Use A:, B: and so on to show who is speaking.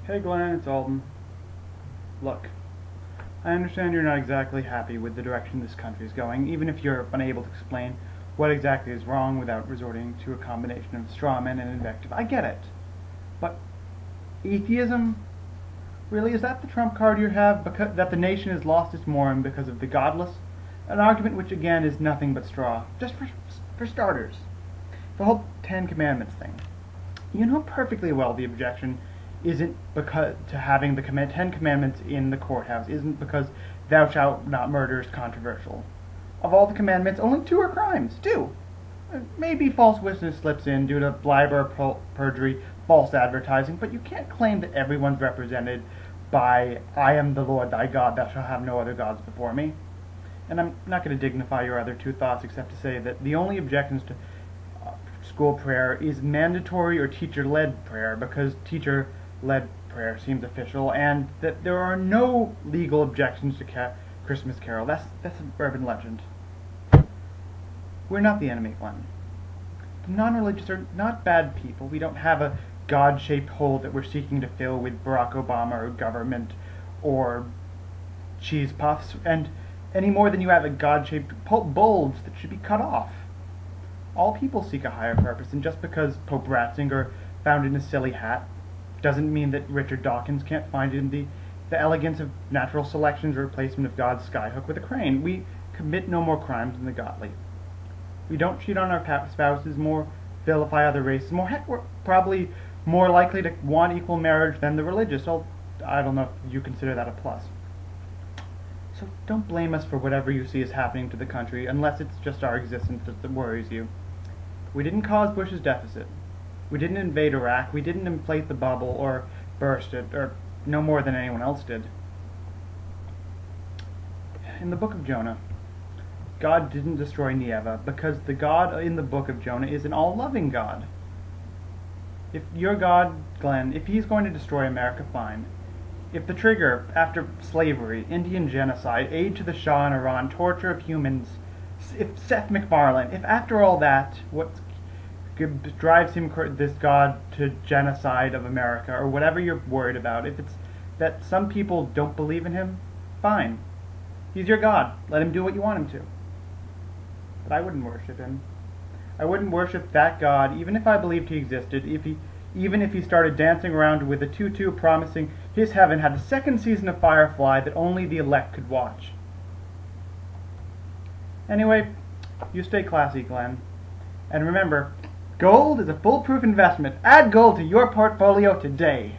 A: Hey Glenn, it's Alden. Look, I understand you're not exactly happy with the direction this country is going, even if you're unable to explain what exactly is wrong without resorting to a combination of strawman and invective. I get it. But atheism? Really, is that the trump card you have, because that the nation has lost its moron because of the godless? An argument which, again, is nothing but straw. Just for starters. The whole Ten Commandments thing. You know perfectly well the objection isn't because to having the Ten Commandments in the courthouse isn't because thou shalt not murder is controversial. Of all the commandments, only 2 are crimes. 2. Maybe false witness slips in due to libel, perjury, false advertising, but you can't claim that everyone's represented by I am the Lord thy God, thou shalt have no other gods before me. And I'm not going to dignify your other 2 thoughts except to say that the only objections to school prayer is mandatory or teacher-led prayer, because teacher-led prayer seems official, and that there are no legal objections to Christmas Carol. That's an urban legend. We're not the enemy, Glenn. The non-religious are not bad people. We don't have a God-shaped hole that we're seeking to fill with Barack Obama or government or cheese puffs, and any more than you have a God-shaped bulge that should be cut off. All people seek a higher purpose, and just because Pope Ratzinger found it in a silly hat doesn't mean that Richard Dawkins can't find it in the elegance of natural selection's replacement of God's skyhook with a crane. We commit no more crimes than the godly. We don't cheat on our spouses more, vilify other races more. Heck, we're probably more likely to want equal marriage than the religious. So I don't know if you consider that a plus. So don't blame us for whatever you see is happening to the country, unless it's just our existence that worries you. We didn't cause Bush's deficit. We didn't invade Iraq. We didn't inflate the bubble or burst it, or no more than anyone else did. In the book of Jonah, God didn't destroy Nineveh because the God in the book of Jonah is an all-loving God. If your God, Glenn, if he's going to destroy America, fine. If the trigger, after slavery, Indian genocide, aid to the Shah in Iran, torture of humans, if Seth MacFarlane, if after all that, what drives him, this God, to genocide of America, or whatever you're worried about, if it's that some people don't believe in him, fine. He's your God. Let him do what you want him to. But I wouldn't worship him. I wouldn't worship that God, even if I believed he existed, even if he started dancing around with a tutu promising his heaven had a 2nd season of Firefly that only the elect could watch. Anyway, you stay classy, Glenn. And remember, gold is a foolproof investment. Add gold to your portfolio today.